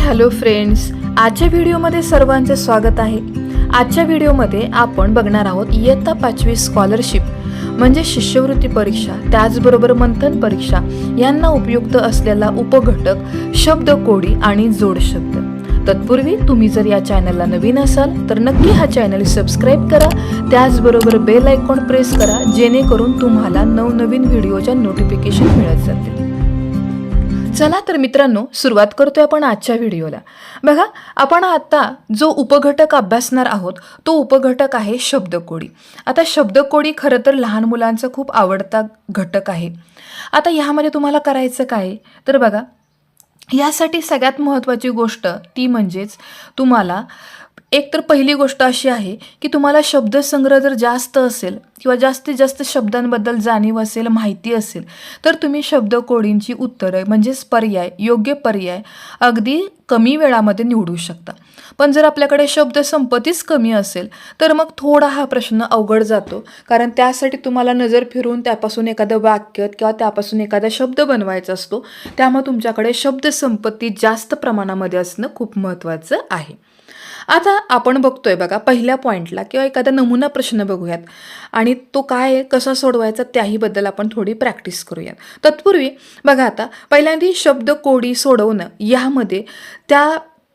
Hello friends, आजच्या व्हिडिओमध्ये सर्वांचे स्वागत आहे। आजच्या व्हिडिओमध्ये आपण बघणार आहोत इयत्ता 5वी स्कॉलरशिप म्हणजे शिष्यवृत्ती परीक्षा, त्याचबरोबर मंथन परीक्षा यांना उपयुक्त असलेला उपघटक शब्दकोडी आणि जोड शब्द। तत्पूर्वी तुम्ही जर या चॅनलला नवीन असाल तर नक्की हा चॅनल सबस्क्राइब करा, त्याचबरोबर बेल आयकॉन प्रेस करा जेणेकरून तुम्हाला नवनवीन व्हिडिओच्या नोटिफिकेशन मिळत जातील। चला तर मित्रांनो, सुरुवात करतोय आपण आजच्या व्हिडिओला। बघा, आपण आता जो उपघटक अभ्यासणार आहोत तो उपघटक आहे शब्दकोडी। आता शब्दकोडी खरं तर लहान मुलांचा खूप आवडता घटक आहे। आता ह्यामध्ये तुम्हाला करायचं काय तर बघा, यासाठी सगळ्यात महत्त्वाची गोष्ट ती म्हणजेच तुम्हाला एक तर पहिली गोष्ट अशी आहे की तुम्हाला शब्दसंग्रह जर जास्त असेल किंवा जास्तीत जास्त शब्दांबद्दल जाणीव असेल, माहिती असेल, तर तुम्ही शब्दकोडींची उत्तरं म्हणजेच पर्याय, योग्य पर्याय अगदी कमी वेळामध्ये निवडू शकता। पण जर आपल्याकडे शब्दसंपत्तीच कमी असेल तर मग थोडा हा प्रश्न अवघड जातो, कारण त्यासाठी तुम्हाला नजर फिरून त्यापासून एखादं वाक्य किंवा त्यापासून एखादा शब्द बनवायचा असतो। त्यामुळे तुमच्याकडे शब्दसंपत्ती जास्त प्रमाणामध्ये असणं खूप महत्त्वाचं आहे। आता आपण बघतोय बघा, पहिल्या पॉईंटला किंवा एखादा नमुना प्रश्न बघूयात आणि तो काय आहे, कसा सोडवायचा त्याहीबद्दल आपण थोडी प्रॅक्टिस करूयात। तत्पूर्वी बघा, आता पहिल्यांदा शब्दकोडी सोडवणं यामध्ये त्या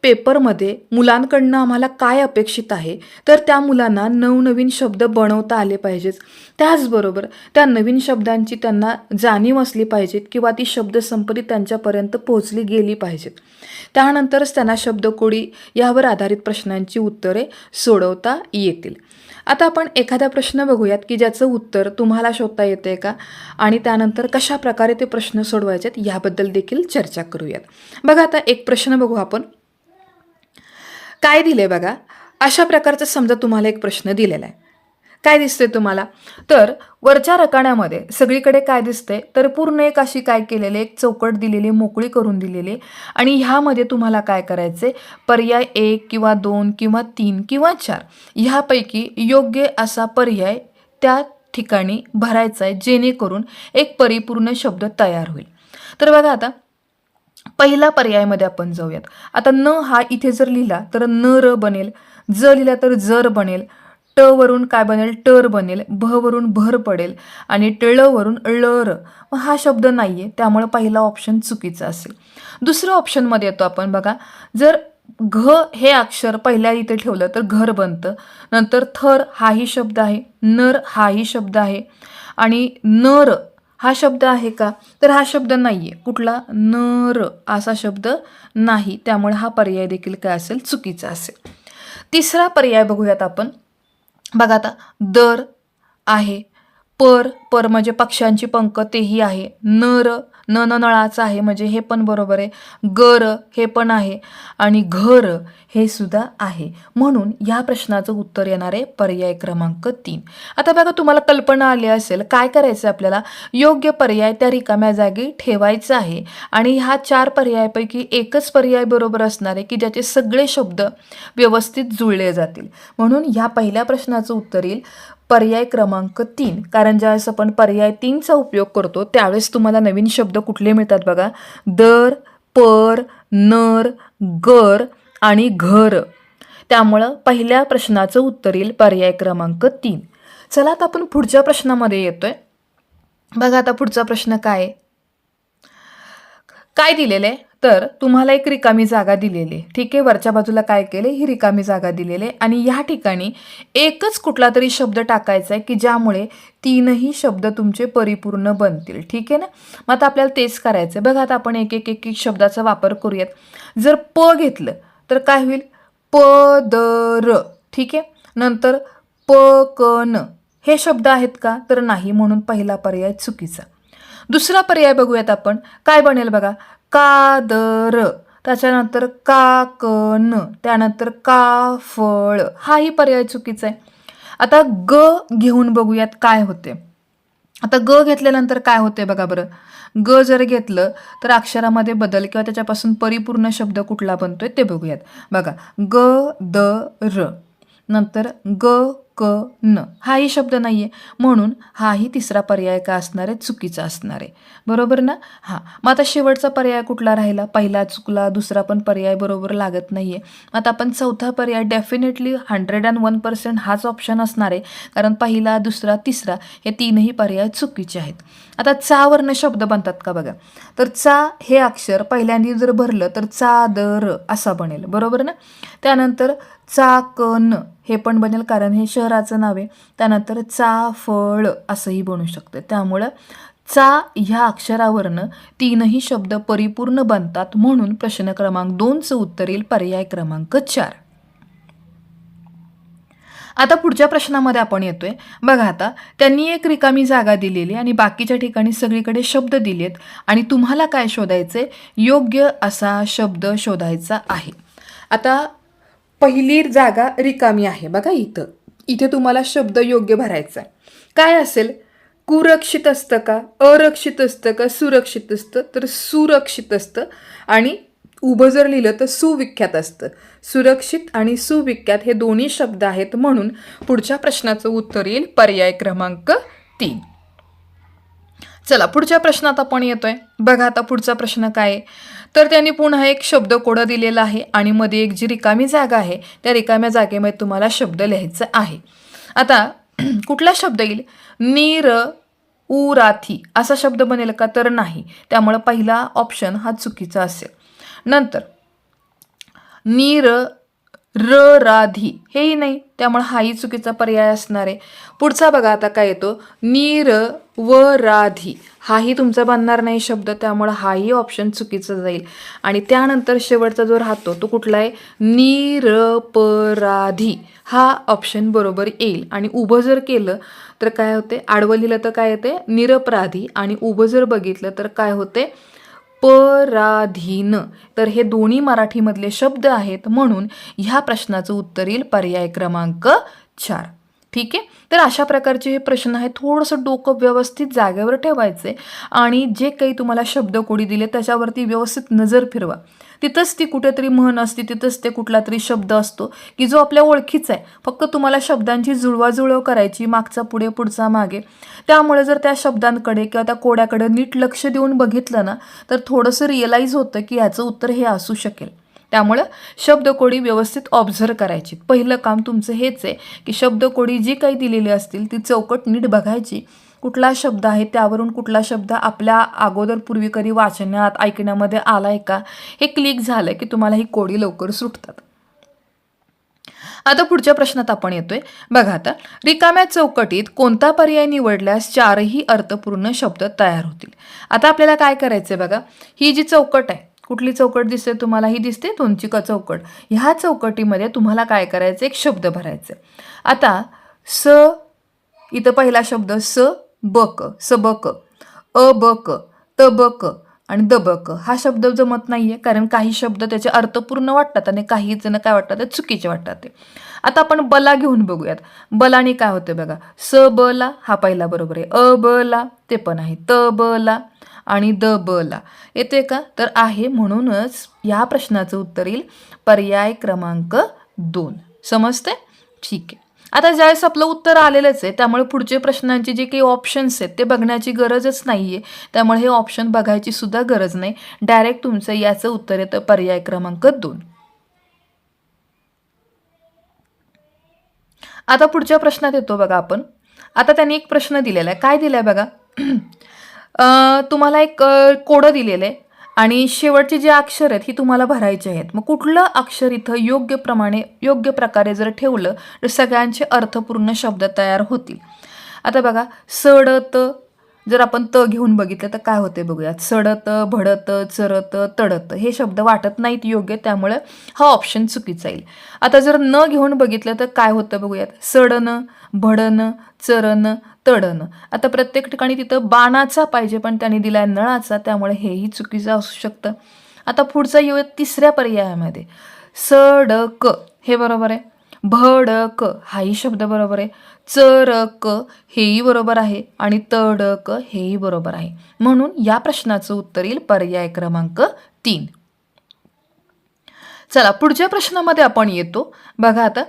पेपरमध्ये मुलांकडनं आम्हाला काय अपेक्षित आहे तर त्या मुलांना नवनवीन शब्द बनवता आले पाहिजेत, त्याचबरोबर त्या नवीन शब्दांची त्यांना जाणीव असली पाहिजे किंवा ती शब्दसंपत्ती त्यांच्यापर्यंत पोहोचली गेली पाहिजेत। त्यानंतरच त्यांना शब्दकोडी यावर आधारित प्रश्नांची उत्तरे सोडवता येतील। आता आपण एखादा प्रश्न बघूयात की ज्याचं उत्तर तुम्हाला शोधता येते का आणि त्यानंतर कशा प्रकारे ते प्रश्न सोडवायचे याबद्दल देखील चर्चा करूयात। बघा, आता एक प्रश्न बघू आपण, काय दिले बघा, अशा प्रकारचा समजा तुम्हाला एक प्रश्न दिलेला आहे। काय दिसतंय तुम्हाला तर वरच्या रकान्यामध्ये सगळीकडे काय दिसतंय तर पूर्ण एक अशी काय केलेली एक चौकट दिलेली, मोकळी करून दिलेली आणि ह्यामध्ये तुम्हाला काय करायचे, पर्याय 1 किंवा 2 किंवा 3 किंवा 4 ह्यापैकी योग्य असा पर्याय त्या ठिकाणी भरायचा आहे जेणेकरून एक परिपूर्ण शब्द तयार होईल। तर बघा, आता पहिला पर्यायामध्ये आपण जाऊयात। आता न हा इथे जर लिहिला तर न र बनेल, ज लिहिला तर जर बनेल, ट वरून काय बनेल टर बनेल, भ वरून भर पडेल आणि टिळ वरून ळर। हा शब्द नाहीये, त्यामुळे पहिला ऑप्शन चुकीचा असेल। दुसऱ्या ऑप्शनमध्ये येतो आपण बघा, जर घ हे अक्षर पहिल्या इथे ठेवलं तर घर बनतं, नंतर थर हाही शब्द आहे, नर हाही शब्द आहे आणि नर हा शब्द आहे का तर हा शब्द नाहीये, कुठला नर असा शब्द नाही, त्यामुळे हा पर्याय देखील काय असेल, चुकीचा असेल। तिसरा पर्याय बघूयात आपण। बघा, आता दर आहे, पर पर म्हणजे पक्ष्यांची पंख तेही आहे, नर न नळाचा आहे म्हणजे हे पण बरोबर आहे, गर हे पण आहे आणि घर हे सुद्धा आहे, म्हणून या प्रश्नाचं उत्तर येणार आहे पर्याय क्रमांक 3। आता बघा, तुम्हाला कल्पना आली असेल काय करायचं, आपल्याला योग्य पर्याय त्या रिकाम्या जागी ठेवायचा आहे आणि ह्या 4 पर्यायापैकी एकच पर्याय बरोबर असणार आहे की ज्याचे सगळे शब्द व्यवस्थित जुळले जातील, म्हणून ह्या पहिल्या प्रश्नाचं उत्तर येईल पर्याय क्रमांक 3। कारण ज्यावेळेस आपण पर्याय 3चा उपयोग करतो त्यावेळेस तुम्हाला नवीन शब्द कुठले मिळतात बघा, दर, पर, नर, गर आणि घर, त्यामुळं पहिल्या प्रश्नाचं उत्तर येईल पर्याय क्रमांक 3। चला आता आपण पुढच्या प्रश्नामध्ये येतोय। बघा, आता पुढचा प्रश्न काय दिलेलं आहे तर तुम्हाला एक रिकामी जागा दिलेली आहे, ठीक आहे। वरच्या बाजूला काय केले, ही रिकामी जागा दिलेली आहे आणि या ठिकाणी एकच कुठला तरी शब्द टाकायचा आहे की ज्यामुळे 3ही शब्द तुमचे परिपूर्ण बनतील, ठीक आहे ना। मग आता आपल्याला तेच करायचं आहे। बघा, आता आपण एक एक एक एक शब्दाचा वापर करूयात। जर प घेतलं तर काय होईल, पदर, ठीक आहे। नंतर पकन हे शब्द आहेत का तर नाही, म्हणून पहिला पर्याय चुकीचा। दुसरा पर्याय बघूयात आपण, काय बनेल बघा, कादर, त्याच्यानंतर काकन, त्यानंतर काफळ, हाही पर्याय चुकीचा आहे। आता ग घेऊन बघूयात काय होते। आता ग घेतल्यानंतर काय होते बघा बरं, ग जर घेतलं तर अक्षरामध्ये बदल किंवा त्याच्यापासून परिपूर्ण शब्द कुठला बनतोय ते बघूयात। बघा, ग द र, नंतर ग क न हाही शब्द नाही आहे, म्हणून हाही तिसरा पर्याय काय असणार आहे, चुकीचा असणार आहे. बरोबर ना? हां, मग आता शेवटचा पर्याय कुठला राहिला? पहिला चुकला, दुसरा पण पर्याय बरोबर लागत नाही आहे. आता आपण चौथा पर्याय डेफिनेटली 101% हाच ऑप्शन असणार आहे, कारण पहिला, दुसरा, तिसरा हे तीनही पर्याय चुकीचे आहेत. आता चावरनं शब्द बनतात का बघा. तर चा हे अक्षर पहिल्यांदा जर भरलं तर चादर असा बनेल. बरोबर ना? त्यानंतर चाकण हे पण बनेल, कारण हे शहराचं नाव आहे. त्यानंतर चाफळ असंही बनू शकतं. त्यामुळं चा ह्या अक्षरावरनं तीनही शब्द परिपूर्ण बनतात, म्हणून प्रश्न क्रमांक 2चं उत्तर येईल पर्याय क्रमांक 4. आता पुढच्या प्रश्नामध्ये आपण येतोय. बघा आता त्यांनी एक रिकामी जागा दिलेली आणि बाकीच्या ठिकाणी सगळीकडे शब्द दिलेत आणि तुम्हाला काय शोधायचे, योग्य असा शब्द शोधायचा आहे. आता पहिली जागा रिकामी आहे बघा, इथे तुम्हाला शब्द योग्य भरायचा आहे. काय असेल, कुरक्षित असतं का, अरक्षित असतं का, सुरक्षित असतं, तर सुरक्षित असतं. आणि उभं जर लिहिलं तर सुविख्यात असतं. सुरक्षित आणि सुविख्यात हे दोन्ही शब्द आहेत, म्हणून पुढच्या प्रश्नाचं उत्तर येईल पर्याय क्रमांक 3. चला पुढच्या प्रश्नात आपण येतोय. बघा आता पुढचा प्रश्न काय आहे, तर त्यांनी पुन्हा एक शब्दकोड दिलेला आहे आणि मध्ये एक जी रिकामी जागा आहे त्या रिकाम्या जागेमध्ये तुम्हाला शब्द लिहायचा आहे. आता कुठला शब्द येईल, नीर उराथी असा शब्द बनेल का, तर नाही. त्यामुळे पहिला ऑप्शन हा चुकीचा असेल. नंतर नीर र राधी हेही नाही, त्यामुळे हाही चुकीचा पर्याय असणार आहे. पुढचा बघा आता काय येतो, नीर व राधी हाही तुमचा बनणार नाही शब्द, त्यामुळे हाही ऑप्शन चुकीचा जाईल. आणि त्यानंतर शेवटचा जो राहतो तो कुठला आहे, निरपराधी हा ऑप्शन बरोबर येईल. आणि उभं जर केलं तर काय होते, आडवं लिहिलं तर काय येते, निरपराधी, आणि उभं जर बघितलं तर काय होते, पराधीन. तर हे दोन्ही मराठीमधले शब्द आहेत, म्हणून ह्या प्रश्नाचं उत्तर येईल पर्याय क्रमांक 4. ठीक आहे. तर अशा प्रकारचे हे प्रश्न आहेत. थोडंसं डोकं व्यवस्थित जागेवर ठेवायचे आणि जे काही तुम्हाला शब्दकोडी दिले त्याच्यावरती व्यवस्थित नजर फिरवा. तिथंच ती कुठेतरी म्हण असते, तिथंच ते कुठला तरी शब्द असतो की जो आपल्या ओळखीचा आहे. फक्त तुम्हाला शब्दांची जुळवाजुळव करायची, मागचा पुढे पुढचा मागे. त्यामुळे जर त्या शब्दांकडे किंवा त्या कोड्याकडे नीट लक्ष देऊन बघितलं ना, तर थोडंसं रिअलाईज होतं की याचं उत्तर हे असू शकेल. त्यामुळं शब्दकोडी व्यवस्थित ऑब्झर्व करायची. पहिलं काम तुमचं हेच आहे की शब्दकोडी जी काही दिलेली असतील ती चौकट नीट बघायची. कुठला शब्द आहे, त्यावरून कुठला शब्द आपल्या अगोदर पूर्वी कधी वाचण्यात ऐकण्यामध्ये आलाय का, हे क्लिक झालं की तुम्हाला ही कोडी लवकर सुटतात. आता पुढच्या प्रश्नात आपण येतोय. बघा आता, रिकाम्या चौकटीत कोणता पर्याय निवडल्यास चारही अर्थपूर्ण शब्द तयार होतील. आता आपल्याला काय करायचंय बघा, ही जी चौकट आहे, कुठली चौकट दिसते तुम्हाला, ही दिसते दोनची चौकट. ह्या चौकटीमध्ये तुम्हाला काय करायचं, एक शब्द भरायचं. आता स, इथं पहिला शब्द स बक, सबक, अबक, तबक आणि दबक हा शब्द जमत नाहीये, कारण काही शब्द त्याचे अर्थपूर्ण वाटतात आणि काही जण काय वाटतात ते चुकीचे वाटतात ते. आता आपण बला घेऊन बघूयात. बलाने काय होतं बघा, स बला हा पहिला बरोबर आहे, अ बला ते पण आहे, त बला आणि द बला येते का, तर आहे. म्हणूनच या प्रश्नाचं उत्तर येईल पर्याय क्रमांक 2. समजते? ठीक आहे. आता ज्यावेळेस आपलं उत्तर आलेलंच आहे, त्यामुळे पुढचे प्रश्नांचे जे काही ऑप्शन्स आहेत ते बघण्याची गरजच नाही आहे. त्यामुळे हे ऑप्शन बघायची सुद्धा गरज नाही. डायरेक्ट तुमचं याचं उत्तर येतं पर्याय क्रमांक 2. आता पुढच्या प्रश्नात येतो बघा आपण. आता त्यांनी एक प्रश्न दिलेला आहे. काय दिलाय बघा, तुम्हाला एक कोडं दिलेलं आहे आणि शेवटचे जे अक्षर आहेत ही तुम्हाला भरायचे आहेत. मग कुठलं अक्षर इथं योग्य प्रकारे जर ठेवलं तर सगळ्यांचे अर्थपूर्ण शब्द तयार होतील. आता बघा, सडत जर आपण त घेऊन बघितलं तर काय होते बघूयात. सडत, भडत, चरत, तडत हे शब्द वाटत नाहीत योग्य, त्यामुळे हा ऑप्शन चुकीचा येईल. आता जर न घेऊन बघितलं तर काय होतं बघूयात. सडन, भडन, चरण, तडन. आता प्रत्येक ठिकाणी तिथं बाणाचा पाहिजे, पण त्यांनी दिलाय नळाचा, त्यामुळे हेही चुकीचं असू शकतं. आता पुढचा येऊया तिसऱ्या पर्यायामध्ये. सडक हे बरोबर आहे, भडक हाही शब्द बरोबर आहे, चरक हेही बरोबर आहे आणि तडक हेही बरोबर आहे. म्हणून या प्रश्नाचं उत्तर येईल पर्याय क्रमांक 3. चला पुढच्या प्रश्नामध्ये आपण येतो. बघा आता,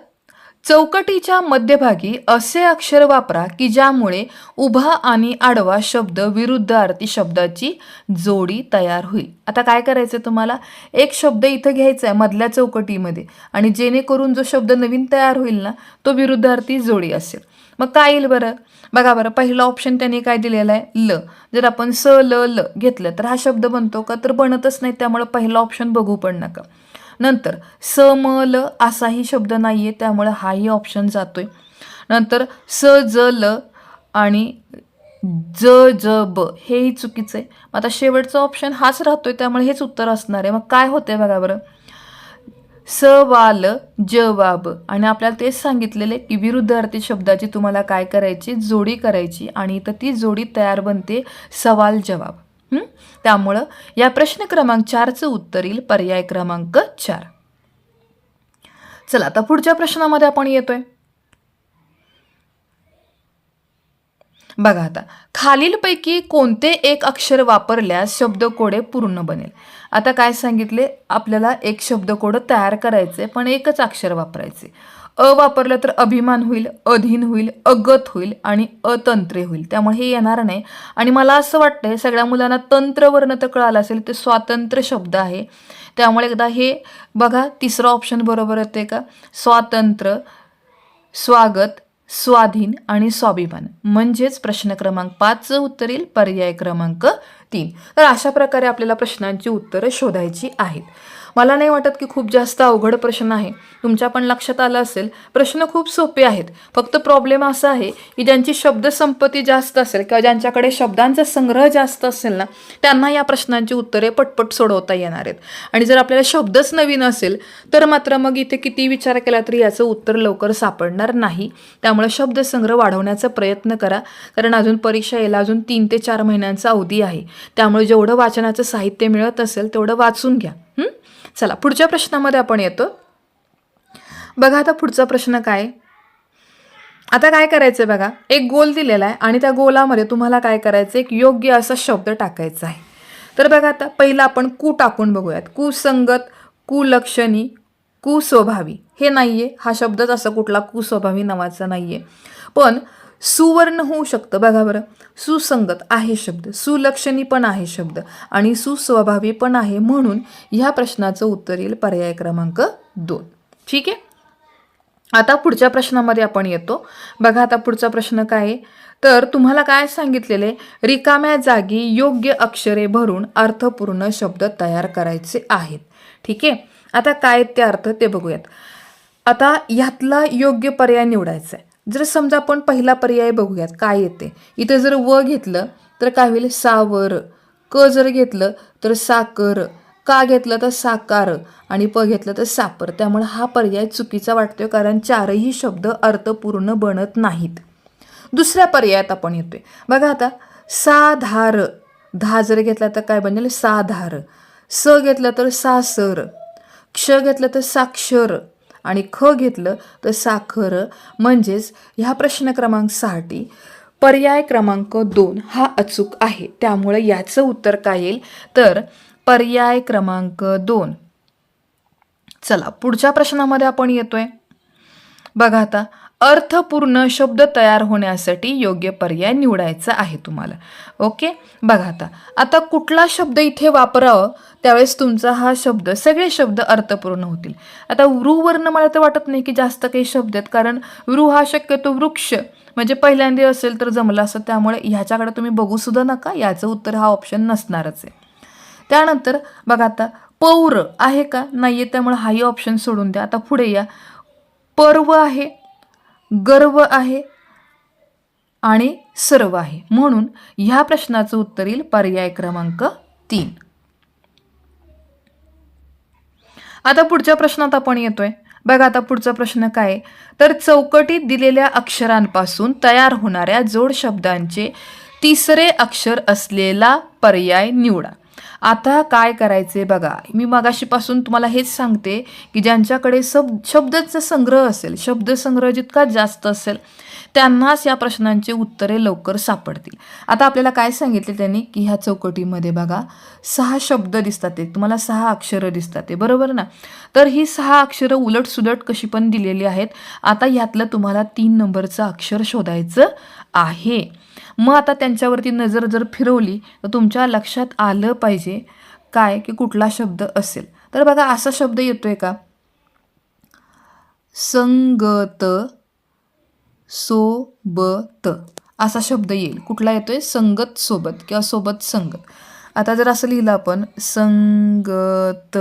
चौकटीच्या मध्यभागी असे अक्षर वापरा की ज्यामुळे उभा आणि आडवा शब्द विरुद्धार्थी शब्दाची जोडी तयार होईल. आता काय करायचं तुम्हाला, एक शब्द इथं घ्यायचा आहे मधल्या चौकटीमध्ये आणि जेणेकरून जो शब्द नवीन तयार होईल ना तो विरुद्धार्थी जोडी असेल. मग काय येईल बरं, बघा बरं, पहिला ऑप्शन त्यांनी काय दिलेला आहे, ल. जर आपण स ल ल घेतलं तर हा शब्द बनतो का, तर बनतच नाही. त्यामुळे पहिला ऑप्शन बघू पण नका. नंतर स म ल असाही शब्द नाहीये, त्यामुळे हाही ऑप्शन जातोय. नंतर स ज ल आणि ज ज ब हेही चुकीचं आहे. आता शेवटचा ऑप्शन हाच राहतोय, त्यामुळे हेच उत्तर असणार आहे. मग काय होतंय बघा बरं, स वा ल ज वा ब. आणि आपल्याला तेच सांगितलेले की विरुद्धार्थी शब्दाची तुम्हाला काय करायची, जोडी करायची आणि इथं ती जोडी तयार बनते सवाल जवाब. त्यामुळं या प्रश्न क्रमांक 4चं उत्तर येईल पर्याय क्रमांक 4. चला आता पुढच्या प्रश्नामध्ये आपण येतोय. बघा आता, खालीलपैकी कोणते एक अक्षर वापरल्यास शब्दकोडे पूर्ण बनेल. आता काय सांगितले, आपल्याला एक शब्दकोड तयार करायचे पण एकच अक्षर वापरायचे. अ वापरलं तर अभिमान होईल, अधीन होईल, अगत होईल आणि अतंत्रे होईल. त्यामुळे हे येणार नाही. आणि मला असं वाटतंय सगळ्या मुलांना तंत्रवर्ण तर कळालं असेल, ते स्वातंत्र्य शब्द आहे. त्यामुळे एकदा हे बघा, तिसरा ऑप्शन बरोबर येते का, स्वातंत्र्य, स्वागत, स्वाधीन आणि स्वाभिमान. म्हणजेच प्रश्न क्रमांक 5चं उत्तर येईल पर्याय क्रमांक 3. तर अशा प्रकारे आपल्याला प्रश्नांची उत्तरं शोधायची आहेत. मला नाही वाटत की खूप जास्त अवघड प्रश्न आहे. तुमच्या पण लक्षात आलं असेल, प्रश्न खूप सोपे आहेत. फक्त प्रॉब्लेम असा आहे की ज्यांची शब्दसंपत्ती जास्त असेल किंवा ज्यांच्याकडे शब्दांचा संग्रह जास्त असेल ना, त्यांना या प्रश्नांची उत्तरे पटपट सोडवता येणार आहेत. आणि जर आपल्याला शब्दच नवीन असेल तर मात्र मग इथे किती विचार केला तरी याचं उत्तर लवकर सापडणार नाही. त्यामुळे शब्दसंग्रह वाढवण्याचा प्रयत्न करा, कारण अजून परीक्षा यायला अजून 3 ते 4 महिन्यांचा अवधी आहे. त्यामुळे जेवढं वाचनाचं साहित्य मिळत असेल तेवढं वाचून घ्या. चला पुढच्या प्रश्नामध्ये आपण येतो. बघा आता पुढचा प्रश्न काय, आता काय करायचं बघा, एक गोल दिलेला आहे आणि त्या गोलामध्ये तुम्हाला काय करायचं, एक योग्य असा शब्द टाकायचा आहे. तर बघा आता पहिला आपण कु टाकून बघूयात. कुसंगत, कुलक्षणी, कुस्वभावी हे नाहीये, हा शब्दच असा कुठला कुस्वभावी नावाचा नाहीये. पण सुवर्ण होऊ शकतं. बघा बरं, सुसंगत आहे शब्द, सुलक्षणी पण आहे शब्द आणि सुस्वभावी पण आहे. म्हणून ह्या प्रश्नाचं उत्तर येईल पर्याय क्रमांक 2. ठीक आहे. आता पुढच्या प्रश्नामध्ये आपण येतो. बघा आता पुढचा प्रश्न काय आहे, तर तुम्हाला काय सांगितलेले, रिकाम्या जागी योग्य अक्षरे भरून अर्थपूर्ण शब्द तयार करायचे आहेत. ठीक आहे. आता काय ते अर्थ ते बघूयात. आता ह्यातला योग्य पर्याय निवडायचा आहे. जर समजा आपण पहिला पर्याय बघूयात काय येते. इथं जर व घेतलं तर काय होईल, सावर. क जर घेतलं तर साकर. का घेतलं तर साकार आणि प घेतलं तर सापर. त्यामुळे हा पर्याय चुकीचा वाटतोय, कारण चारही शब्द अर्थपूर्ण बनत नाहीत. दुसऱ्या पर्यायात आपण येतोय. बघा आता, साधार. धा जर घेतला तर काय बनेल, साधार. स घेतलं तर सासर. क्ष घेतलं तर साक्षर आणि ख घेतलं तर साखर. म्हणजेच ह्या प्रश्न क्रमांक 6 पर्याय क्रमांक 2 हा अचूक आहे. त्यामुळे याचं उत्तर काय येईल, तर पर्याय क्रमांक 2. चला पुढच्या प्रश्नामध्ये आपण येतोय. बघा आता, अर्थपूर्ण शब्द तयार होण्यासाठी योग्य पर्याय निवडायचा आहे तुम्हाला. ओके. बघा आता कुठला शब्द इथे वापरावं त्यावेळेस तुमचा हा शब्द, सगळे शब्द अर्थपूर्ण होतील. आता वृवर्ण मला तर वाटत नाही की जास्त काही शब्द आहेत, कारण वृ हा शक्यतो वृक्ष म्हणजे पहिल्यांदा असेल तर जमलं असं. त्यामुळे ह्याच्याकडे तुम्ही बघू सुद्धा नका, याचं उत्तर हा ऑप्शन नसणारच आहे. त्यानंतर बघा आता, पौर आहे का, नाहीये, त्यामुळे हाही ऑप्शन सोडून द्या. आता पुढे या, पर्व आहे, गर्व आहे आणि सर्व आहे. म्हणून ह्या प्रश्नाचं उत्तर येईल पर्याय क्रमांक 3. आता पुढच्या प्रश्नात आपण येतोय. बघा आता पुढचा प्रश्न काय, तर चौकटीत दिलेल्या अक्षरांपासून तयार होणाऱ्या जोड शब्दांचे तिसरे अक्षर असलेला पर्याय निवडा. आता काय करायचे बघा, मी मगाशीपासून तुम्हाला हेच सांगते की ज्यांच्याकडे शब्दाचा संग्रह असेल, शब्दसंग्रह जितका जास्त असेल त्यांनाच या प्रश्नांची उत्तरे लवकर सापडतील. आता आपल्याला काय सांगितले त्यांनी की ह्या चौकटीमध्ये बघा 6 शब्द दिसतात, ते तुम्हाला 6 अक्षरं दिसतात, ते बरोबर ना. तर ही 6 अक्षरं उलट सुलट कशी पण दिलेली आहेत. आता ह्यातलं तुम्हाला 3 नंबरचं अक्षर शोधायचं आहे. मग आता त्यांच्यावरती नजर जर फिरवली तर तुमच्या लक्षात आलं पाहिजे काय की कुठला शब्द असेल. तर बघा असा शब्द येतोय का, संगत सोबत असा शब्द येईल. कुठला येतोय, संगत सोबत किंवा सोबत संगत. आता जर असं लिहिलं आपण संगत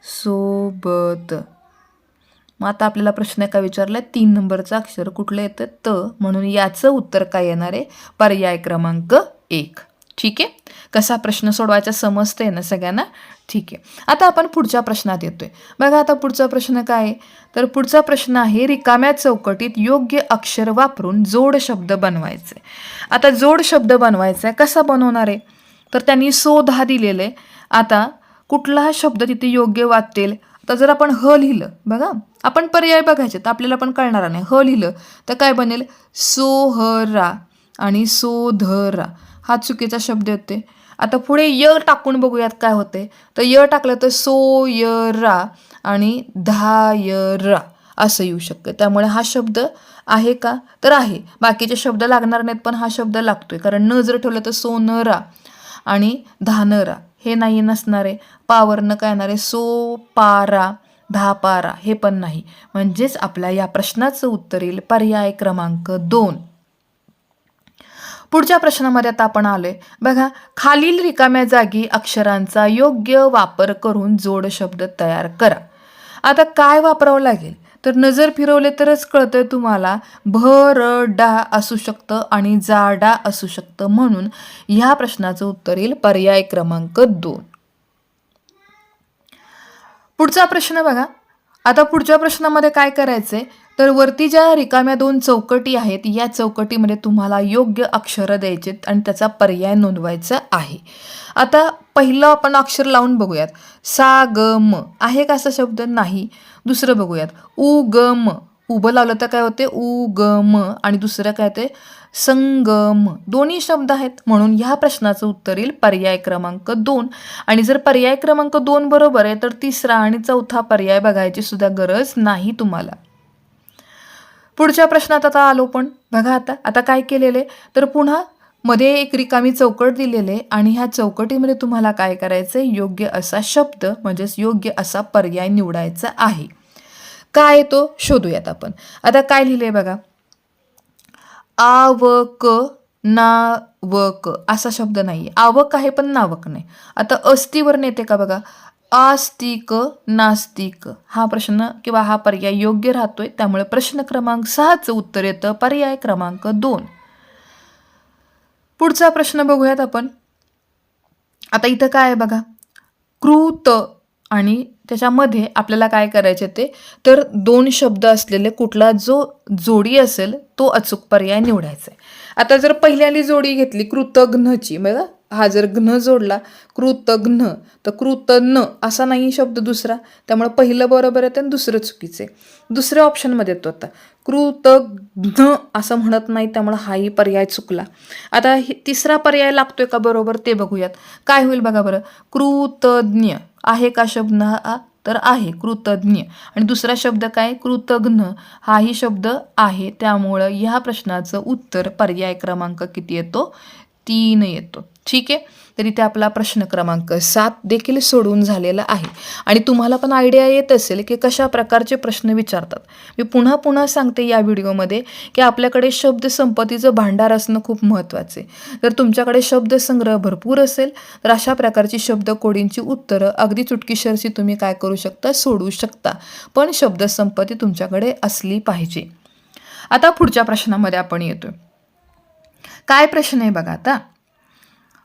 सोबत, मग आता आपल्याला प्रश्न काय विचारलाय, 3 नंबरचं अक्षर कुठलं येतं, त, म्हणून याचं उत्तर काय येणार आहे, पर्याय क्रमांक 1. ठीक आहे. कसा प्रश्न सोडवायचा समजतंय ना सगळ्यांना. ठीक आहे. आता आपण पुढच्या प्रश्नात येतोय. बघा आता पुढचा प्रश्न काय आहे, तर पुढचा प्रश्न आहे रिकाम्या चौकटीत योग्य अक्षर वापरून जोड शब्द बनवायचे. आता जोड शब्द बनवायचा आहे, कसा बनवणार आहे, तर त्यांनी 10 दिलेले. आता कुठला शब्द तिथे योग्य वाटेल. आता जर आपण ह लिहिलं, बघा आपण पर्याय बघायचे तर आपल्याला पण कळणार नाही. ह लिहिलं तर काय बनेल, सोहरा आणि सोधरा हा चुकीचा शब्द येते. आता पुढे य टाकून बघूयात काय होते, तर य टाकलं तर सोयरा आणि धायरा असं येऊ शकतं. त्यामुळे हा शब्द आहे का, तर आहे. बाकीचे शब्द लागणार नाहीत पण हा शब्द लागतोय, कारण न जर ठेवलं तर सोनरा आणि धानरा हे नाही नसणार आहे. पावरनं काय येणार आहे, सोपारा धापारा हे पण नाही. म्हणजेच आपल्या या प्रश्नाचं उत्तर येईल पर्याय क्रमांक 2. पुढच्या प्रश्नामध्ये आता आपण आलोय. बघा खालील रिकाम्या जागी अक्षरांचा योग्य वापर करून जोड शब्द तयार करा. आता काय वापरावं लागेल, तर नजर फिरवले तरच कळतंय तुम्हाला. भरडा असू शकतं आणि जाडा असू शकतं, म्हणून ह्या प्रश्नाचं उत्तर येईल पर्याय क्रमांक 2. पुढचा प्रश्न बघा. आता पुढच्या प्रश्नामध्ये काय करायचंय, तर वरती ज्या रिकाम्या 2 चौकटी आहेत या चौकटीमध्ये तुम्हाला योग्य अक्षरं द्यायचे आणि त्याचा पर्याय नोंदवायचा आहे. आता पहिलं आपण अक्षर लावून बघूयात. सा ग म आहे का असा शब्द, नाही. दुसरं बघूयात, उ ग म, उभं लावलं तर काय होते, उ ग म, आणि दुसरं काय ते संगम. दोन्ही शब्द आहेत, म्हणून ह्या प्रश्नाचं उत्तर येईल पर्याय क्रमांक 2. आणि जर पर्याय क्रमांक 2 बरोबर आहे तर तिसरा आणि चौथा पर्याय बघायची सुद्धा गरज नाही तुम्हाला. पुढच्या प्रश्नात आता आलो पण. बघा आता काय केलेले, तर पुन्हा मध्ये एक रिकामी चौकट दिलेले आणि ह्या चौकटीमध्ये तुम्हाला काय करायचंय, योग्य असा शब्द म्हणजेच योग्य असा पर्याय निवडायचा आहे. काय तो शोधूयात आपण. आता काय लिहिलंय बघा, आवक नावक असा शब्द नाही. आवक आहे पण नावक नाही. आता अस्थिवर नेते का बघा, आस्तिक नास्तिक हा प्रश्न किंवा हा पर्याय योग्य राहतोय. त्यामुळे प्रश्न क्रमांक 6चं उत्तर येतं पर्याय क्रमांक 2. पुढचा प्रश्न बघूयात आपण. आता इथं काय आहे बघा, कृत आणि त्याच्यामध्ये आपल्याला काय करायचे ते, तर 2 शब्द असलेले कुठला जो जोडी असेल तो अचूक पर्याय निवडायचा आहे. आता जर पहिल्याली जोडी घेतली कृतघ्नची, बघा हा जर घ्न जोडला कृतघ्न, तर कृतन असा नाही शब्द दुसरा, त्यामुळे पहिलं बरोबर आहे आणि दुसरं चुकीचं आहे. दुसऱ्या ऑप्शनमध्ये येतो आता कृतघ्न असं म्हणत नाही, त्यामुळे हाही पर्याय चुकला. आता तिसरा पर्याय लागतोय का बरोबर ते बघूयात. काय होईल बघा बरं, कृतज्ञ आहे का शब्द, तर आहे कृतज्ञ. आणि दुसरा शब्द काय, कृतघ्न हाही शब्द आहे. त्यामुळं ह्या प्रश्नाचं उत्तर पर्याय क्रमांक किती येतो, 3 येतो. ठीक आहे. तर इथे आपला प्रश्न क्रमांक 7 देखील सोडवून झालेला आहे. आणि तुम्हाला पण आयडिया येत असेल की कशा प्रकारचे प्रश्न विचारतात. मी पुन्हा सांगते या व्हिडिओमध्ये की आपल्याकडे शब्दसंपत्तीचं भांडार असणं खूप महत्त्वाचं आहे. जर तुमच्याकडे शब्दसंग्रह भरपूर असेल तर अशा प्रकारची शब्दकोडींची उत्तरं अगदी चुटकीसरशी तुम्ही काय करू शकता, सोडवू शकता. पण शब्दसंपत्ती तुमच्याकडे असली पाहिजे. आता पुढच्या प्रश्नामध्ये आपण येतोय. काय प्रश्न आहे बघा. आता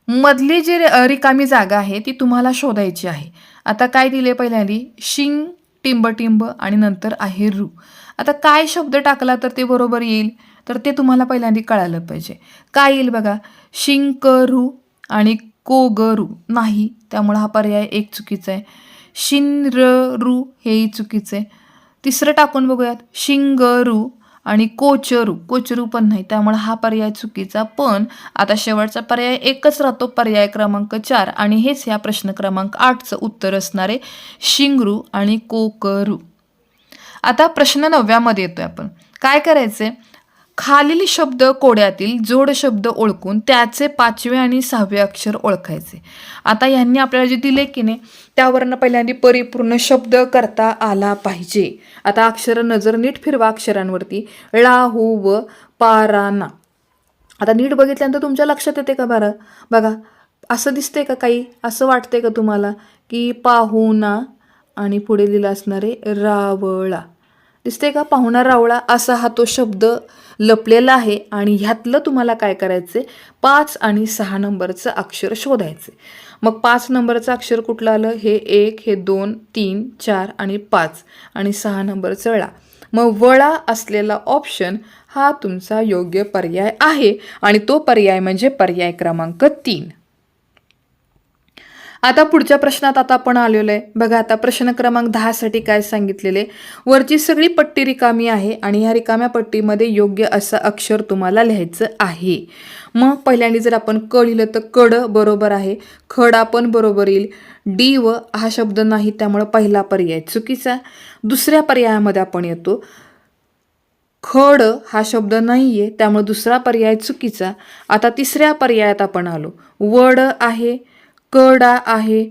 मधली जी रिकामी जागा आहे ती तुम्हाला शोधायची आहे. आता काय दिले, पहिल्यांदी शिंग टिंब आणि नंतर आहे रू. आता काय शब्द टाकला तर ते बरोबर येईल, तर ते तुम्हाला पहिल्यांदा कळायला पाहिजे. काय येईल बघा, शिंकरू आणि कोगरू नाही, त्यामुळे हा पर्याय एक चुकीचा आहे. शिनररू हेही चुकीचं आहे. तिसरं टाकून बघूयात, शिंगरू आणि कोचरू, कोचरू पण नाही, त्यामुळे हा पर्याय चुकीचा. पण आता शेवटचा पर्याय एकच राहतो, पर्याय क्रमांक 4, आणि हेच ह्या प्रश्न क्रमांक 8चं उत्तर असणार आहे, शिंगरू आणि कोकरू. आता प्रश्न 9मध्ये येतोय आपण. काय करायचंय, खालील शब्द कोड्यातील जोड शब्द ओळखून त्याचे 5वे आणि 6वे अक्षर ओळखायचे. आता ह्यांनी आपल्याला जे दिले की नाही त्यावरनं पहिल्यांदा परिपूर्ण शब्द करता आला पाहिजे. आता अक्षर नजर नीट फिरवा अक्षरांवरती, ळा हू व पाराना. आता नीट बघितल्यानंतर तुमच्या लक्षात येते का बरं? बघा, असं दिसतंय का काही, असं वाटतंय का तुम्हाला की पाहुणा आणि पुढे लिहिलं असणारे रावळा, दिसते का? पाहुणा रावळा असा हा तो शब्द लपलेला आहे. आणि ह्यातलं तुम्हाला काय करायचे, 5 आणि 6 नंबरचं अक्षर शोधायचे. मग 5 नंबरचं अक्षर कुठलं आलं, हे 1, हे 2, 3, 4 आणि 5, आणि 6 नंबरचं ळा. मग वळा असलेला ऑप्शन हा तुमचा योग्य पर्याय आहे, आणि तो पर्याय म्हणजे पर्याय क्रमांक 3. आता पुढच्या प्रश्नात आता आपण आलेलो आहे. बघा, आता प्रश्न क्रमांक 10 साठी काय सांगितलेले, वरची सगळी पट्टी रिकामी आहे आणि ह्या रिकाम्या पट्टीमध्ये योग्य असं अक्षर तुम्हाला लिहायचं आहे. मग पहिल्यांदा जर आपण क लिहिलं तर कड बरोबर आहे, खडा पण बरोबर येईल. डी व हा शब्द नाही, त्यामुळे पहिला पर्याय चुकीचा. दुसऱ्या पर्यायामध्ये आपण येतो, खड हा शब्द नाहीये, त्यामुळे दुसरा पर्याय चुकीचा. आता तिसऱ्या पर्यायात आपण आलो, वड आहे, कडा आहे,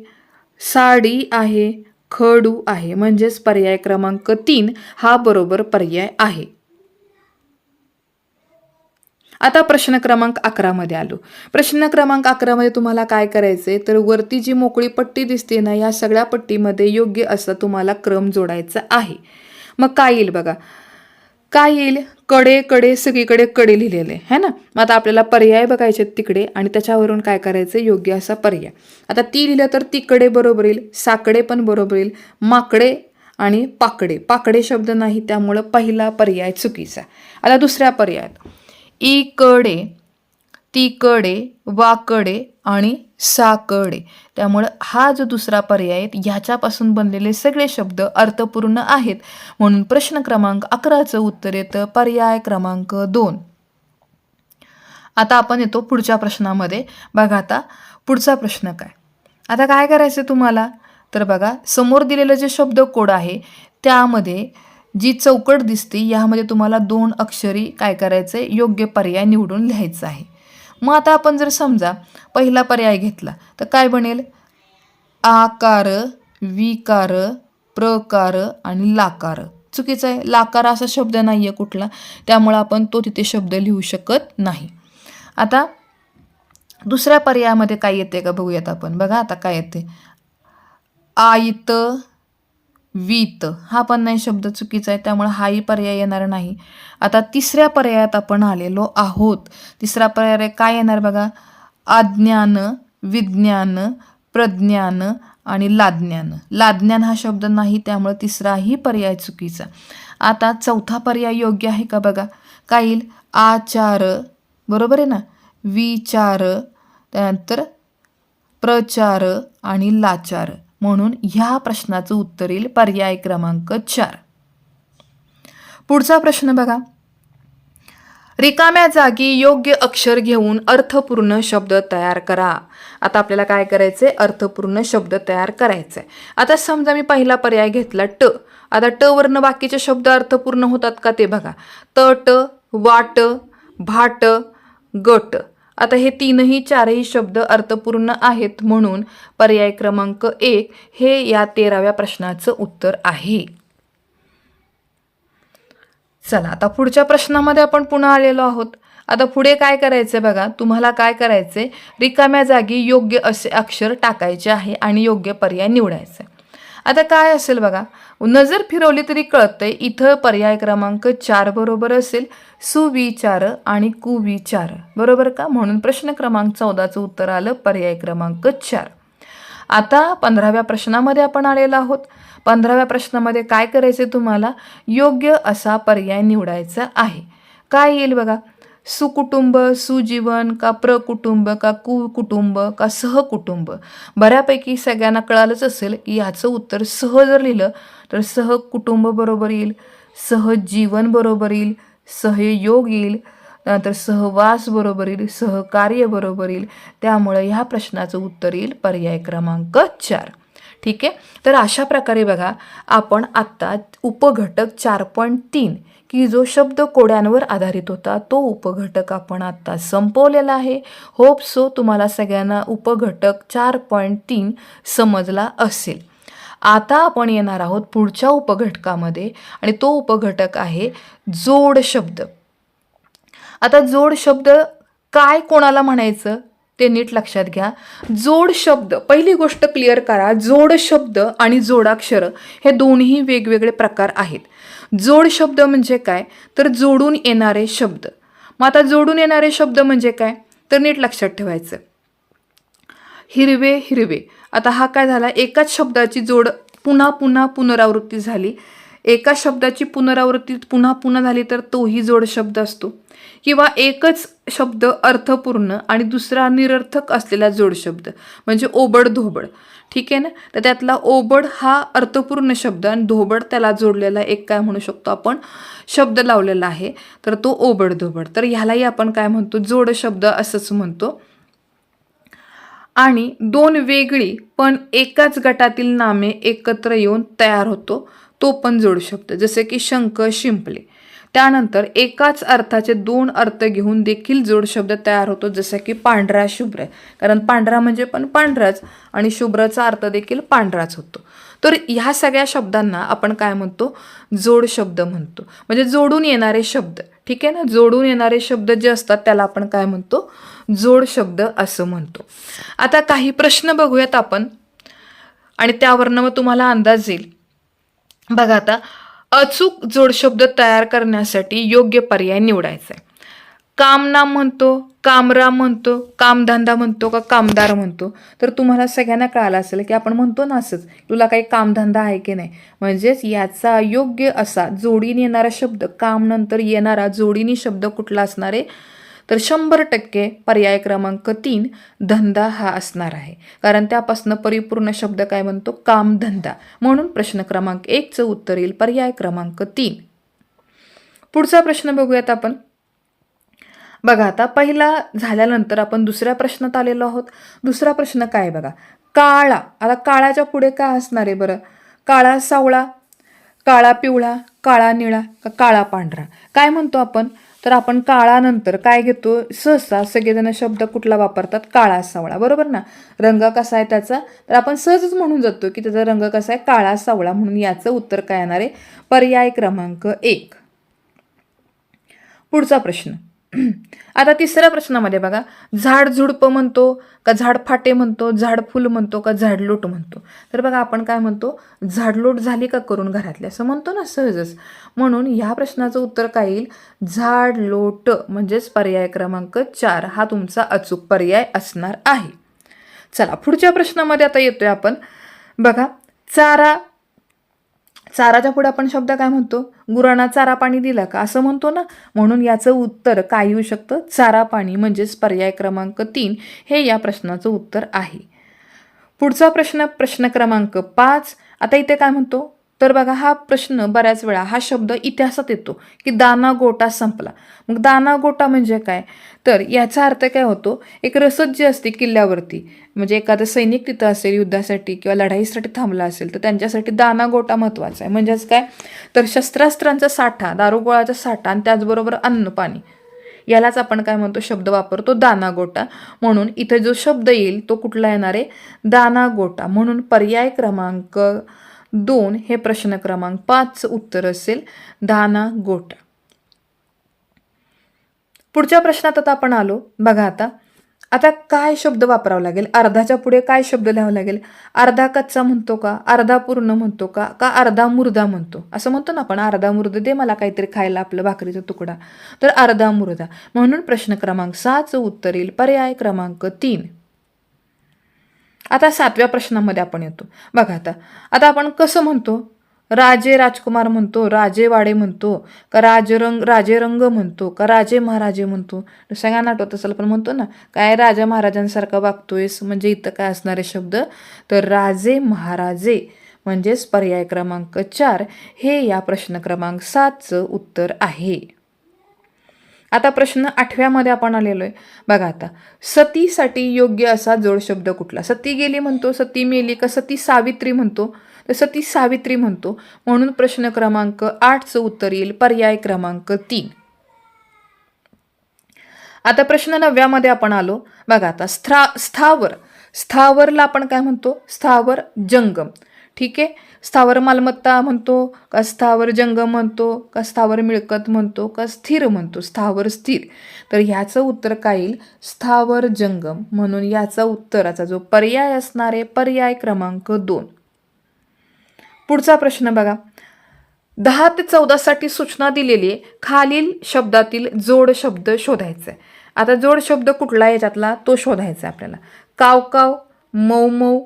साडी आहे, खडू आहे, म्हणजेच पर्याय क्रमांक 3 हा बरोबर पर्याय आहे. आता प्रश्न क्रमांक 11 मध्ये आलो. प्रश्न क्रमांक 11 मध्ये तुम्हाला काय करायचंय, तर वरती जी मोकळी पट्टी दिसते ना, या सगळ्या पट्टीमध्ये योग्य असा तुम्हाला क्रम जोडायचा आहे. मग काय येईल बघा, काय येईल, कडे कडे सगळीकडे कडे लिहिलेले है ना. मग आता आपल्याला पर्याय बघायचे तिकडे, आणि त्याच्यावरून काय करायचं, योग्य असा पर्याय. आता ती लिहिलं तर तिकडे बरोबर येईल, साकडे पण बरोबर येईल, माकडे आणि पाकडे, पाकडे शब्द नाही, त्यामुळं पहिला पर्याय चुकीचा. आता दुसऱ्या पर्यायात, इकडे, तिकडे, वाकडे आणि साकडे, त्यामुळं हा जो दुसरा पर्याय आहे ह्याच्यापासून बनलेले सगळे शब्द अर्थपूर्ण आहेत, म्हणून प्रश्न क्रमांक 11चं उत्तर येतं पर्याय क्रमांक 2. आता आपण येतो पुढच्या प्रश्नामध्ये. बघा, आता पुढचा प्रश्न काय, आता काय करायचं तुम्हाला, तर बघा समोर दिलेलं जे शब्द कोड आहे त्यामध्ये जी चौकट दिसते यामध्ये तुम्हाला 2 अक्षरी काय करायचंय, योग्य पर्याय निवडून लिहायचं आहे. मग आता आपण जर समजा पहिला पर्याय घेतला तर काय बनेल, आकार, विकार, प्रकार आणि लाकार. चुकीचं आहे, लाकार असा शब्द नाहीये कुठला, त्यामुळे आपण तो तिथे शब्द लिहू शकत नाही. आता दुसऱ्या पर्यायामध्ये काय येते का बघूयात आपण. बघा आता काय येते, आयत, वीत हा पण नाही शब्द, चुकीचा आहे, त्यामुळे हाही पर्याय येणार नाही. आता तिसऱ्या पर्यायात आपण आलेलो आहोत. तिसरा पर्याय काय येणार बघा, अज्ञान, विज्ञान, प्रज्ञान आणि लाज्ञान. लाज्ञान हा शब्द नाही, त्यामुळे तिसराही पर्याय चुकीचा. आता चौथा पर्याय योग्य आहे का बघा, काय येईल, आचार बरोबर आहे ना, विचार, त्यानंतर प्रचार आणि लाचार, म्हणून ह्या प्रश्नाचं उत्तर येईल पर्याय क्रमांक 4. पुढचा प्रश्न बघा, रिकाम्या जागी योग्य अक्षर घेऊन अर्थपूर्ण शब्द तयार करा. आता आपल्याला काय करायचंय, अर्थपूर्ण शब्द तयार करायचंय. आता समजा मी पहिला पर्याय घेतला ट. आता ट वरनं बाकीचे शब्द अर्थपूर्ण होतात का ते बघा, तट, वाट, भाट, गट. आता हे 3ही 4ही शब्द अर्थपूर्ण आहेत, म्हणून पर्याय क्रमांक 1 हे या 13व्या प्रश्नाचं उत्तर आहे. चला, आता पुढच्या प्रश्नामध्ये आपण पुन्हा आलेलो आहोत. आता पुढे काय करायचं बघा, तुम्हाला काय करायचंय, रिकाम्या जागी योग्य असे अक्षर टाकायचे आहे आणि योग्य पर्याय निवडायचे. आता काय असेल बघा, नजर फिरवली तरी कळतंय, इथं पर्याय क्रमांक 4 बरोबर असेल, सुविचार आणि कुविचार बरोबर का, म्हणून प्रश्न क्रमांक 14चं उत्तर आलं पर्याय क्रमांक 4. आता 15व्या प्रश्नामध्ये आपण आलेलो आहोत. 15व्या प्रश्नामध्ये काय करायचे, तुम्हाला योग्य असा पर्याय निवडायचा आहे. काय येईल बघा, सुकुटुंब, सुजीवन का प्रकुटुंब का कुकुटुंब का सहकुटुंब? बऱ्यापैकी सगळ्यांना कळालंच असेल की याचं उत्तर सह जर लिहिलं तर सहकुटुंब बरोबर येईल, सहजीवन बरोबर येईल, सहयोग येईल, नंतर सहवास बरोबर येईल, सहकार्य बरोबर येईल. त्यामुळे ह्या प्रश्नाचं उत्तर येईल पर्याय क्रमांक 4. ठीक आहे. तर अशा प्रकारे बघा आपण आत्ता उपघटक 4.3 की जो शब्द कोड्यांवर आधारित होता तो उपघटक आपण आत्ता संपवलेला आहे. होप सो तुम्हाला सगळ्यांना उपघटक 4.3 समजला असेल. आता आपण येणार आहोत पुढच्या उपघटकामध्ये आणि तो उपघटक आहे जोड शब्द. आता जोड शब्द काय कोणाला म्हणायचं ते नीट लक्षात घ्या. जोड शब्द, पहिली गोष्ट क्लिअर करा, जोड शब्द आणि जोडाक्षर हे दोन्ही वेगवेगळे प्रकार आहेत. जोड शब्द म्हणजे काय तर जोडून येणारे शब्द. मग आता जोडून येणारे शब्द म्हणजे काय तर नीट लक्षात ठेवायचं. हिरवे हिरवे, आता हा काय झाला, एकाच शब्दाची जोड पुन्हा पुन्हा पुनरावृत्ती झाली. एका शब्दाची पुनरावृत्ती पुन्हा पुन्हा झाली तर तोही जोड शब्द असतो. किंवा एकच शब्द अर्थपूर्ण आणि दुसरा निरर्थक असलेला जोड शब्द म्हणजे ओबड धोबड. ठीक आहे ना. तर त्यातला ओबड हा अर्थपूर्ण शब्द आणि धोबड त्याला जोडलेला एक काय म्हणू शकतो आपण शब्द लावलेला आहे, तर तो ओबड धोबड. तर ह्यालाही आपण काय म्हणतो जोड शब्द असंच म्हणतो. आणि दोन वेगळी पण एकाच गटातील नामे एकत्र येऊन तयार होतो तो पण जोड शब्द, जसे की शंख शिंपले. त्यानंतर एकाच अर्थाचे दोन अर्थ घेऊन देखील जोड शब्द तयार होतो, जसं की पांढरा शुभ्र, कारण पांढरा म्हणजे पण पांढराच आणि शुभ्रचा अर्थ देखील पांढराच होतो. तर ह्या सगळ्या शब्दांना आपण काय म्हणतो जोड शब्द म्हणतो, म्हणजे जोडून येणारे शब्द. ठीक आहे ना. जोडून येणारे शब्द जे असतात त्याला आपण काय म्हणतो जोड शब्द असं म्हणतो. आता काही प्रश्न बघूयात आपण आणि त्यावरनं मग तुम्हाला अंदाज येईल. बघा आता अचूक जोडशब्द तयार करण्यासाठी योग्य पर्याय निवडायचा आहे. कामनाम म्हणतो, कामराम म्हणतो, कामधंदा म्हणतो का कामदार म्हणतो. तर तुम्हाला सगळ्यांना कळालं असेल की आपण म्हणतो ना असंच, तुला काही कामधंदा आहे की नाही. म्हणजेच याचा योग्य असा जोडीने येणारा शब्द, काम नंतर येणारा जोडीने शब्द कुठला असणार आहे तर 100% पर्याय क्रमांक 3 धंदा हा असणार आहे. कारण त्यापासून परिपूर्ण शब्द काय म्हणतो कामधंदा. म्हणून प्रश्न क्रमांक 1चं उत्तर येईल पर्याय क्रमांक 3. पुढचा प्रश्न बघूयात आपण. बघा आता पहिला झाल्यानंतर आपण दुसऱ्या प्रश्नात आलेलो आहोत. दुसरा प्रश्न काय बघा, काळा. आता काळाच्या पुढे काय असणार आहे बरं, काळा सावळा, काळा पिवळा, काळा निळा का काळा पांढरा. काय म्हणतो आपण तर आपण काळानंतर काय घेतो, सहसा सगळेजण शब्द कुठला वापरतात काळा सावळा, बरोबर ना. रंग कसा आहे त्याचा तर आपण सहजच म्हणून जातो की त्याचा रंग कसा आहे काळा सावळा. म्हणून याचं उत्तर काय येणार आहे पर्याय क्रमांक 1. पुढचा प्रश्न. आता तिसऱ्या प्रश्नामध्ये बघा, झाड झुडप म्हणतो का झाड फाटे म्हणतो, झाड फुल म्हणतो का झाडलोट म्हणतो. तर बघा आपण काय म्हणतो झाडलोट झाली का करून घरातली असं म्हणतो ना सहजच. म्हणून ह्या प्रश्नाचं उत्तर काय येईल झाडलोट, म्हणजेच पर्याय क्रमांक 4 हा तुमचा अचूक पर्याय असणार आहे. चला पुढच्या प्रश्नामध्ये आता येतोय आपण. बघा चारा. चाराच्या पुढे आपण शब्द काय म्हणतो गुरांना चारा पाणी दिला का असं म्हणतो ना. म्हणून याचं उत्तर काय येऊ शकतं चारा पाणी, म्हणजेच पर्याय क्रमांक 3 हे या प्रश्नाचं उत्तर आहे. पुढचा प्रश्न, प्रश्न क्रमांक 5. आता इथे काय म्हणतो तर बघा हा प्रश्न बऱ्याच वेळा हा शब्द इतिहासात येतो की दाना गोटा संपला. मग दाना गोटा म्हणजे काय तर याचा अर्थ काय होतो एक रसद जी असते किल्ल्यावरती, म्हणजे एखादं सैनिक तिथं असेल युद्धासाठी किंवा लढाईसाठी थांबला असेल तर त्यांच्यासाठी दाना गोटा महत्त्वाचा आहे. म्हणजेच काय तर शस्त्रास्त्रांचा साठा, दारुगोळाचा साठा आणि त्याचबरोबर अन्न पाणी, यालाच आपण काय म्हणतो शब्द वापरतो दाना गोटा. म्हणून इथे जो शब्द येईल तो कुठला येणार आहे दाना गोटा. म्हणून पर्याय क्रमांक 2 हे प्रश्न क्रमांक 5चं उत्तर असेल दाना गोटा. पुढच्या प्रश्नात आता आपण आलो. बघा आता काय शब्द वापरावा लागेल, अर्धाच्या पुढे काय शब्द लिहावं लागेल. अर्धा कच्चा म्हणतो का, अर्धा पूर्ण म्हणतो का, का अर्धा मुर्दा म्हणतो. असं म्हणतो ना आपण अर्धा मुर्दा दे मला काहीतरी खायला आपलं भाकरीचा तुकडा, तर अर्धा मुर्दा. म्हणून प्रश्न क्रमांक 6चं उत्तर येईल पर्याय क्रमांक 3. आता 7व्या प्रश्नामध्ये आपण येतो. बघा आता आपण कसं म्हणतो राजे राजकुमार म्हणतो, राजेवाडे म्हणतो, का राजेरंग म्हणतो, का राजे महाराजे म्हणतो? सगळ्यांना आठवत असेल पण म्हणतो ना, काय राजा महाराजांसारखा वागतोयस, म्हणजे इथं काय असणारे शब्द तर राजे महाराजे, म्हणजेच पर्याय क्रमांक 4 हे या प्रश्न क्रमांक 7चं उत्तर आहे. आता प्रश्न 8व्यामध्ये आपण आलेलो आहे. बघा आता, सतीसाठी योग्य असा जोड शब्द कुठला? सती गेली म्हणतो, सती मेली, का सती सावित्री म्हणतो? तर सती सावित्री म्हणतो, म्हणून प्रश्न क्रमांक 8चं उत्तर येईल पर्याय क्रमांक 3. आता प्रश्न 9व्यामध्ये आपण आलो. बघा आता, स्थावरला आपण काय म्हणतो? स्थावर जंगम. ठीक आहे, स्थावर मालमत्ता म्हणतो, का स्थावर जंगम म्हणतो, का स्थावर मिळकत म्हणतो, का स्थिर म्हणतो? स्थावर स्थिर. तर ह्याचं उत्तर काय येईल? स्थावर जंगम. म्हणून याचा उत्तराचा जो पर्याय असणार आहे पर्याय क्रमांक 2. पुढचा प्रश्न बघा, 10 ते 14 साठी सूचना दिलेली आहे. खालील शब्दातील जोड शब्द शोधायचा आहे. आता जोड शब्द कुठला आहे याच्यातला तो शोधायचा आहे आपल्याला. कावकाव, मऊ मऊ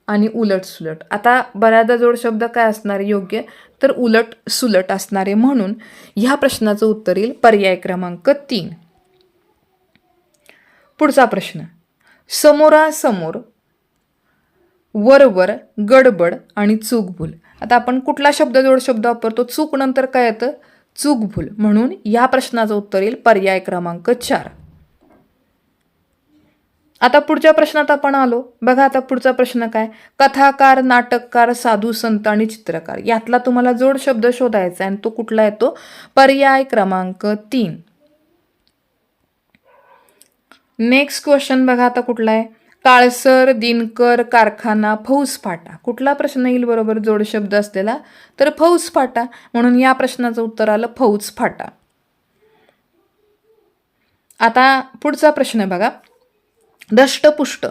आणि उलट सुलट. आता बऱ्याचदा जोड शब्द काय असणार योग्य तर उलट सुलट असणारे, म्हणून ह्या प्रश्नाचं उत्तर येईल पर्याय क्रमांक 3. पुढचा प्रश्न, समोरासमोर, वरवर, गडबड आणि चूकभूल. आता आपण कुठला शब्द जोड शब्द वापरतो? चूक नंतर काय येतं? चूकभूल. म्हणून या प्रश्नाचं उत्तर येईल पर्याय क्रमांक 4. आता पुढच्या प्रश्नात आपण आलो. बघा आता पुढचा प्रश्न काय? कथाकार, नाटककार, साधू संत आणि चित्रकार. यातला तुम्हाला जोड शब्द शोधायचा आहे आणि तो कुठला येतो? पर्याय क्रमांक 3. नेक्स्ट क्वेश्चन बघा आता कुठला आहे? काळसर, दिनकर, कारखाना, फौजफाटा. कुठला प्रश्न येईल बरोबर जोड शब्द असलेला? तर फौजफाटा. म्हणून या प्रश्नाचं उत्तर आलं फौजफाटा. आता पुढचा प्रश्न बघा, दष्टपुष्ट,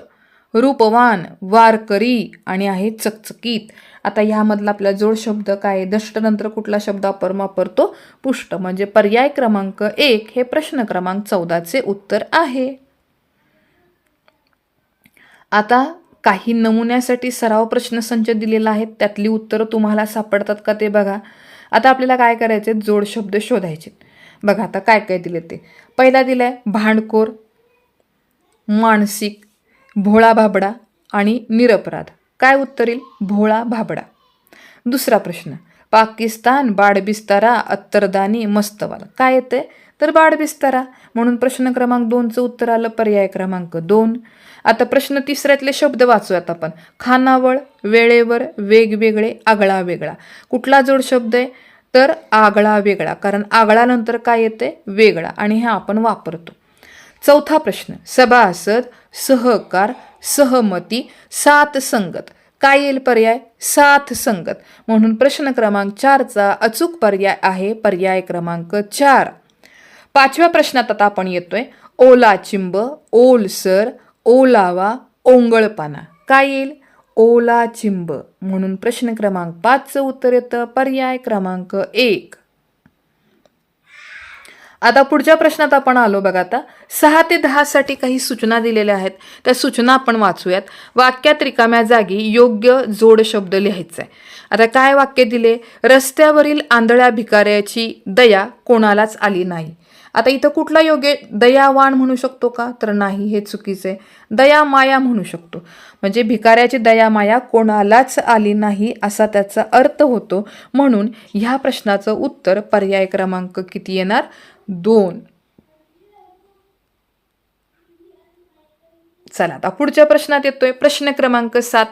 रूपवान, वारकरी आणि आहे चकचकीत. आता ह्यामधला आपला जोड शब्द काय? दष्ट नंतर कुठला शब्द आपण वापरतो? पुष्ट. म्हणजे पर्याय क्रमांक 1 हे प्रश्न क्रमांक 14चे उत्तर आहे. आता काही नमुन्यासाठी सराव प्रश्नसंच दिलेला आहे, त्यातली उत्तरं तुम्हाला सापडतात का ते बघा. आता आपल्याला काय करायचे? जोड शब्द शोधायचे. बघा आता काय काय दिले ते. पहिला दिलाय भांडखोर, मानसिक, भोळा भाबडा आणि निरपराध. काय उत्तर येईल? भोळा भाबडा. दुसरा प्रश्न, पाकिस्तान, बाडबिस्तारा, अत्तरदानी, मस्तवाल. काय येते? तर बाडबिस्तारा. म्हणून प्रश्न क्रमांक 2चं उत्तर आलं पर्याय क्रमांक 2. आता प्रश्न तिसऱ्यातले शब्द वाचूयात आपण. खानावळ, वेळेवर, वेगवेगळे, आगळा वेगळा. कुठला जोड शब्द आहे? तर आगळा वेगळा. कारण आगळा नंतर काय येते? वेगळा, आणि हा आपण वापरतो. चौथा प्रश्न, सभासद, सहकार, सहमती, साथ संगत. काय येईल पर्याय? साथ संगत. म्हणून प्रश्न क्रमांक 4चा अचूक पर्याय आहे पर्याय क्रमांक 4. 5व्या प्रश्नात आता आपण येतोय. ओला चिंब, ओलसर, ओलावा, ओंगळपाना. काय येईल? ओला चिंब. म्हणून प्रश्न क्रमांक 5चं उत्तर येतं पर्याय क्रमांक 1. आता पुढच्या प्रश्नात आपण आलो. बघा आता 6 ते 10 साठी काही सूचना दिलेल्या आहेत, त्या सूचना आपण वाचूयात. वाक्यात रिकाम्या जागी योग्य जोड शब्द लिहायचा आहे. आता काय वाक्य दिले? रस्त्यावरील आंधळ्या भिकाऱ्याची दया कोणालाच आली नाही. आता इथं कुठला योग्य? दयावान म्हणू शकतो का? तर नाही, हे चुकीचे. दया माया म्हणू शकतो. म्हणजे भिकाऱ्याची दया माया कोणालाच आली नाही असा त्याचा अर्थ होतो. म्हणून ह्या प्रश्नाचं उत्तर पर्याय क्रमांक किती येणार? 2. चला आता पुढच्या प्रश्नात येतोय. प्रश्न क्रमांक 7.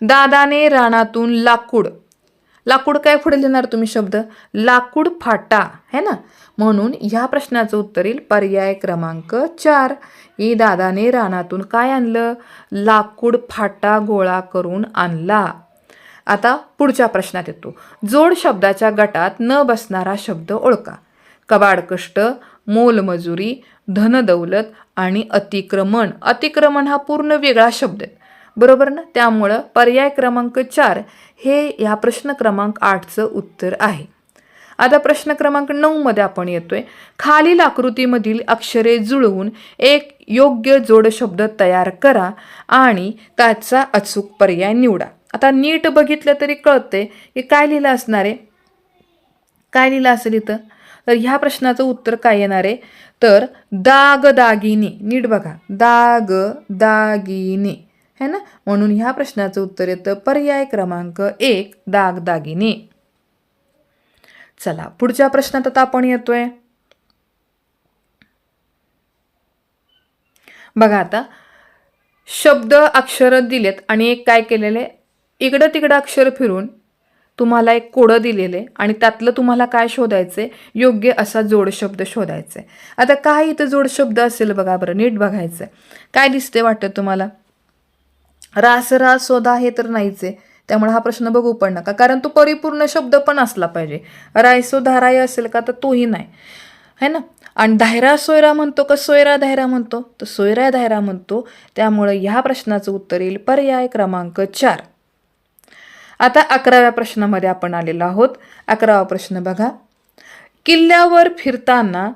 दादाने रानातून लाकूड. लाकूड काय पुढे लिहिणार तुम्ही शब्द? लाकूड फाटा है ना. म्हणून ह्या प्रश्नाचं उत्तर येईल पर्याय क्रमांक 4. ही दादाने रानातून काय आणलं? लाकूड फाटा गोळा करून आणला. आता पुढच्या प्रश्नात येतो. जोड शब्दाच्या गटात न बसणारा शब्द ओळखा. कबाड कष्ट, मोलमजुरी, धनदौलत आणि अतिक्रमण. अतिक्रमण हा पूर्ण वेगळा शब्द आहे, बरोबर ना. त्यामुळं पर्याय क्रमांक 4 हे या प्रश्न क्रमांक 8चं उत्तर आहे. आता प्रश्न क्रमांक 9 मध्ये आपण येतोय. खालील आकृतीमधील अक्षरे जुळवून एक योग्य जोड शब्द तयार करा आणि त्याचा अचूक पर्याय निवडा. आता नीट बघितलं तरी कळते की काय लिहिलं असणार आहे, काय लिहिलं असेल इथं. तर ह्या प्रश्नाचं उत्तर काय येणार आहे, तर दागदागिने. नीट बघा, दागदागिने है ना. म्हणून ह्या प्रश्नाचं उत्तर येतं पर्याय क्रमांक 1 दागदागिने. चला पुढच्या प्रश्नात आता आपण येतोय. बघा आता शब्द अक्षर दिलेत आणि एक काय केलेले, इकडं तिकडं अक्षर फिरून तुम्हाला एक कोडं दिलेले आणि त्यातलं तुम्हाला काय शोधायचे, योग्य असा जोडशब्द शोधायचे. आता काय इथं जोडशब्द असेल बघा बरं, नीट बघायचं. काय दिसते वाटतं तुम्हाला, रास रास शोधा हे तर नाहीच आहे, त्यामुळे हा प्रश्न बघू पण नका, कारण तो परिपूर्ण शब्द पण असला पाहिजे. रायसो धाराय असेल का, तर तोही नाही है ना. आणि धायरा सोयरा म्हणतो का सोयरा धायरा म्हणतो, तर सोयरा धायरा म्हणतो. त्यामुळे ह्या प्रश्नाचं उत्तर येईल पर्याय क्रमांक 4. आता 11व्या प्रश्नामध्ये आपण आलेलो आहोत. 11वा प्रश्न बघा, किल्ल्यावर फिरताना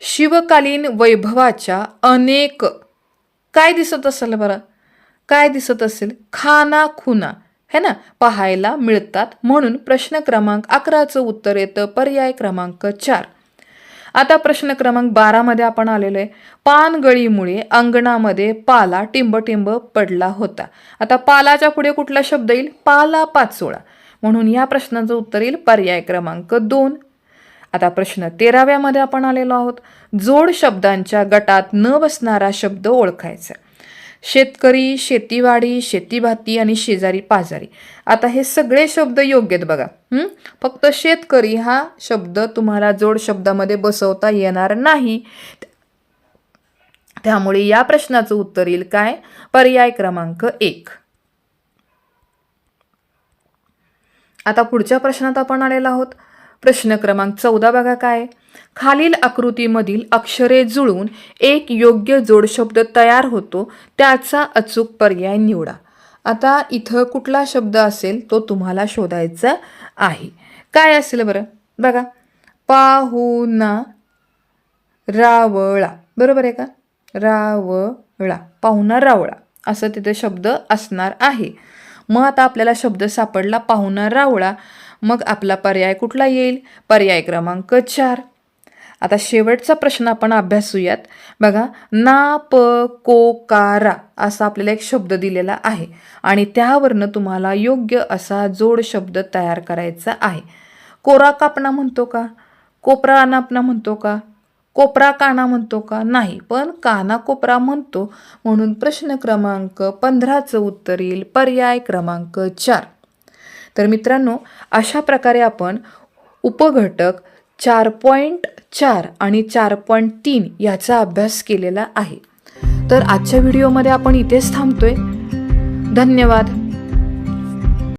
शिवकालीन वैभवाच्या अनेक काय दिसत असेल बरं, काय दिसत असेल, खाना खुना है ना पाहायला मिळतात. म्हणून प्रश्न क्रमांक 11चं उत्तर येतं पर्याय क्रमांक 4. आता प्रश्न क्रमांक 12 मध्ये आपण आलेलो आहे. पानगळीमुळे अंगणामध्ये पाला टिंब पडला होता. आता पालाच्या पुढे कुठला शब्द येईल, पाला पाचोळा. म्हणून या प्रश्नाचं उत्तर येईल पर्याय क्रमांक 2. आता प्रश्न 13व्या मध्ये आपण आलेलो आहोत. जोड शब्दांच्या गटात न बसणारा शब्द ओळखायचा. शेतकरी, शेतीवाडी, शेतीभाती आणि शेजारी पाजारी. आता हे सगळे शब्द योग्य आहेत बघा. फक्त शेतकरी हा शब्द तुम्हाला जोड शब्दामध्ये बसवता येणार नाही. त्यामुळे या प्रश्नाचं उत्तर येईल काय, पर्याय क्रमांक 1. आता पुढच्या प्रश्नात आपण आलेलो आहोत. प्रश्न क्रमांक 14 बघा काय, खालील आकृतीमधील अक्षरे जुळून एक योग्य जोडशब्द तयार होतो, त्याचा अचूक पर्याय निवडा. आता इथं कुठला शब्द असेल तो तुम्हाला शोधायचा आहे. काय असेल बरं, बघा, पाहुणा रावळा, बरोबर आहे का, रावळा, पाहुणा रावळा असं तिथे शब्द असणार आहे. मग आता आपल्याला शब्द सापडला पाहुणा रावळा, मग आपला पर्याय कुठला येईल, पर्याय क्रमांक 4. आता शेवटचा प्रश्न आपण अभ्यासूयात. बघा, ना प को कारा असा आपल्याला एक शब्द दिलेला आहे आणि त्यावरनं तुम्हाला योग्य असा जोड शब्द तयार करायचा आहे. कोरा कापणा म्हणतो का, कोपरा अनापना म्हणतो का, कोपरा काना म्हणतो का, नाही, पण काना कोपरा म्हणतो. म्हणून प्रश्न क्रमांक 15चं उत्तर येईल पर्याय क्रमांक 4. तर मित्रांनो, अशा प्रकारे आपण उपघटक 4.4 आणि 4.3 याचा अभ्यास केलेला आहे. तर आजच्या व्हिडिओमध्ये आपण इथेच थांबतोय. धन्यवाद.